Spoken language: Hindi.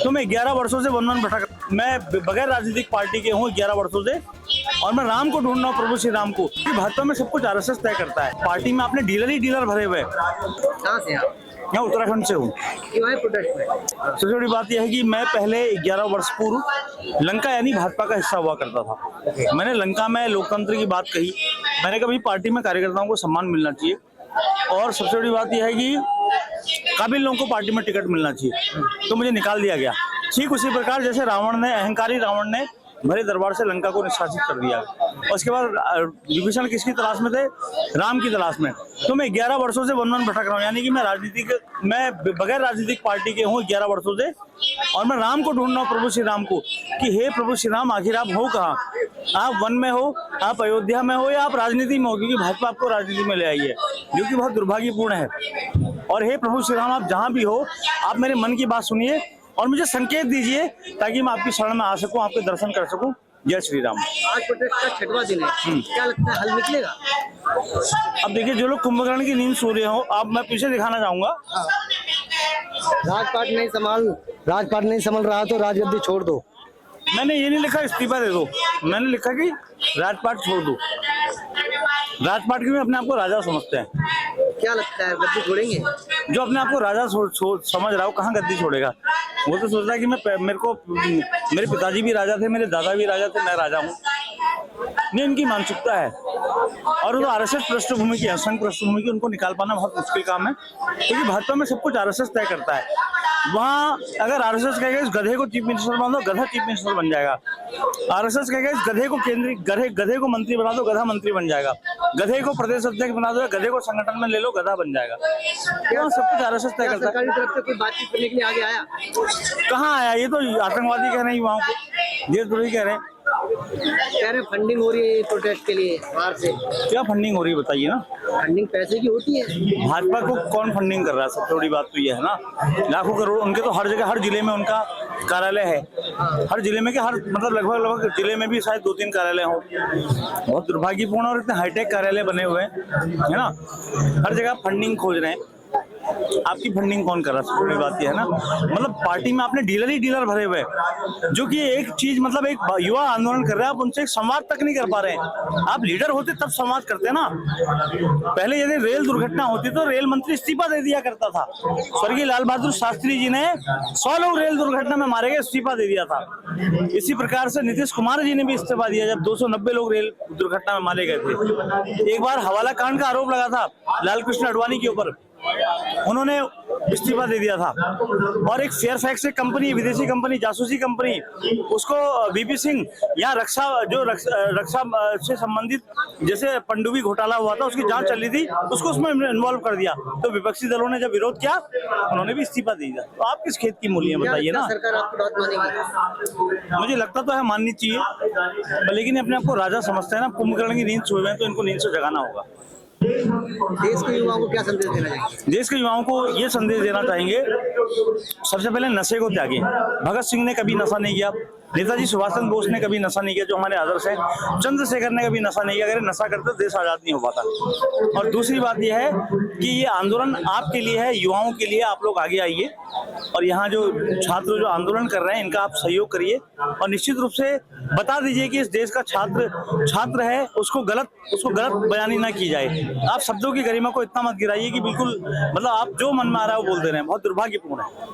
तो मैं 11 वर्षों से वन वन भटक, मैं बगैर राजनीतिक पार्टी के हूँ 11 वर्षों से, और मैं राम को ढूंढ रहा हूँ, प्रभु श्री राम को। भाजपा में सब कुछ आरएसएस तय करता है। पार्टी में आपने डीलर ही डीलर भरे हुए। कहाँ से आप? मैं उत्तराखंड से हूँ। क्यों है प्रोटेस्ट में? सबसे बड़ी बात यह है कि मैं पहले 11 वर्ष पूर्व लंका यानी भाजपा का हिस्सा हुआ करता था। मैंने लंका में लोकतंत्र की बात कही। मैंने कभी पार्टी में कार्यकर्ताओं को सम्मान मिलना चाहिए, और सबसे बड़ी बात यह है कि काबिल लोगों को पार्टी में टिकट मिलना चाहिए, तो मुझे निकाल दिया गया। ठीक उसी प्रकार जैसे रावण ने, अहंकारी रावण ने भरे दरबार से लंका को निष्कासित कर दिया, और उसके बाद विभीषण किसकी तलाश में थे? राम की तलाश में। तो मैं 11 वर्षों से वन वन भटक रहा हूँ, यानी कि मैं बगैर राजनीतिक पार्टी के हूँ 11 वर्षों से, और मैं राम को ढूंढ रहा हूँ, प्रभु श्री राम को, कि हे प्रभु श्री राम, आखिर आप हो कहाँ? आप वन में हो, आप अयोध्या में हो, या आप राजनीति में हो? क्योंकि भाजपा आपको राजनीति में ले आई है, जो कि बहुत दुर्भाग्यपूर्ण है। और हे प्रभु श्री राम, आप जहाँ भी हो, आप मेरे मन की बात सुनिए और मुझे संकेत दीजिए, ताकि मैं आपकी शरण में आ सकूं, आपके दर्शन कर सकूं। जय श्री राम। आज प्रोटेस्ट का 6वां दिन है, क्या लगता है हल निकलेगा? अब देखिए, जो लोग कुंभकर्ण की नींद सो रहे हो, अब मैं पीछे दिखाना चाहूंगा। राजपाट नहीं संभल रहा तो राजगद्दी छोड़ दो। मैंने ये नहीं लिखा इस्तीफा दे दो, मैंने लिखा कि राजपाट छोड़ दो। राजपाट के भी अपने आप को राजा समझते हैं। क्या लगता है गद्दी छोड़ेंगे? जो अपने आप को राजा समझ रहा हो, कहाँ गद्दी छोड़ेगा? वो तो सोच रहा है कि मेरे पिताजी भी राजा थे, मेरे दादा भी राजा थे, मैं राजा हूँ। नहीं, इनकी मानसिकता है, और वो आरएसएस पृष्ठभूमि की, संघ पृष्ठभूमि की, उनको निकाल पाना बहुत मुश्किल काम है, क्योंकि भाजपा में सब कुछ आरएसएस तय करता है। वहाँ अगर आरएसएस कहेगा इस गधे को चीफ मिनिस्टर बना दो, गधा चीफ मिनिस्टर बन जाएगा। आरएसएस कहेगा इस गधे को मंत्री बना दो, गधा मंत्री बन जाएगा। गधे को प्रदेश अध्यक्ष बना दो, गधे को संगठन में ले लो, गधा बन जाएगा। क्या सब कुछ आरएसएस तय करता है। सरकारी तरफ से कोई बातचीत करने के लिए आगे आया? कहाँ आया? ये तो आतंकवादी कह रहे हैं युवाओं को, ये थोड़ी कह रहे हैं। कह रहे फंडिंग हो रही है प्रोटेस्ट के लिए बाहर से। क्या फंडिंग हो रही है बताइए ना? फंडिंग पैसे की होती है। भाजपा को कौन फंडिंग कर रहा है? सबसे बड़ी बात तो ये है ना, लाखों करोड़ उनके तो हर जगह, हर जिले में उनका कार्यालय है। हर जिले में, हर मतलब लगभग जिले में भी शायद 2-3 कार्यालय हो। बहुत दुर्भाग्यपूर्ण, और इतने हाईटेक कार्यालय बने हुए हैं, है ना। हर जगह फंडिंग खोज रहे हैं। आपकी फंडिंग कौन कर रहा है? सबसे बड़ी बात यह है ना, मतलब पार्टी में आपने डीलर ही डीलर भरे हुए, जो कि एक चीज, मतलब एक युवा आंदोलन कर रहे हैं, आप उनसे एक संवाद तक नहीं कर पा रहे हैं। आप लीडर होते तब संवाद करते ना। पहले यदि रेल दुर्घटना होती तो रेल मंत्री इस्तीफा दे दिया करता था। स्वर्गीय लाल बहादुर शास्त्री जी ने 100 लोग रेल दुर्घटना में मारे गए, इस्तीफा दे दिया था। इसी प्रकार से नीतीश कुमार जी ने भी इस्तीफा दिया जब 290 लोग रेल दुर्घटना में मारे गए थे। एक बार हवाला कांड का आरोप लगा था लाल कृष्ण आडवाणी के ऊपर, उन्होंने इस्तीफा दे दिया था। और एक फेयरफैक्स कंपनी, विदेशी कंपनी, जासूसी कंपनी, उसको बीपी सिंह, या रक्षा से संबंधित जैसे पनडुब्बी घोटाला हुआ था, उसकी जांच चल रही थी, उसको उसमें इन्वॉल्व कर दिया। तो विपक्षी दलों ने जब विरोध किया, उन्होंने भी इस्तीफा दे दिया। तो आप किस खेत की मूली है बताइए ना। सरकार आपकी बात मानेगी? मुझे लगता तो है माननी चाहिए, लेकिन अपने आप को राजा समझते हैं ना। कुंभकर्ण की नींद सोए हैं, तो इनको नींद से जगाना होगा। देश के युवाओं को क्या संदेश देना चाहिए? देश के युवाओं को ये संदेश देना चाहेंगे, सबसे पहले नशे को त्यागें। भगत सिंह ने कभी नशा नहीं किया, नेताजी सुभाष चंद्र बोस ने कभी नशा नहीं किया, जो हमारे आदर्श हैं। चंद्रशेखर ने कभी नशा नहीं किया। अगर नशा करते तो देश आजाद नहीं हो पाता। और दूसरी बात यह है कि ये आंदोलन आपके लिए है, युवाओं के लिए। आप लोग आगे आइए, और यहाँ जो छात्र जो आंदोलन कर रहे हैं, इनका आप सहयोग करिए, और निश्चित रूप से बता दीजिए कि इस देश का छात्र है, उसको गलत बयानी ना की जाए। आप शब्दों की गरिमा को इतना मत गिराइए कि बिल्कुल, मतलब आप जो मन में आ रहा है वो बोल दे रहे हैं। बहुत दुर्भाग्यपूर्ण है।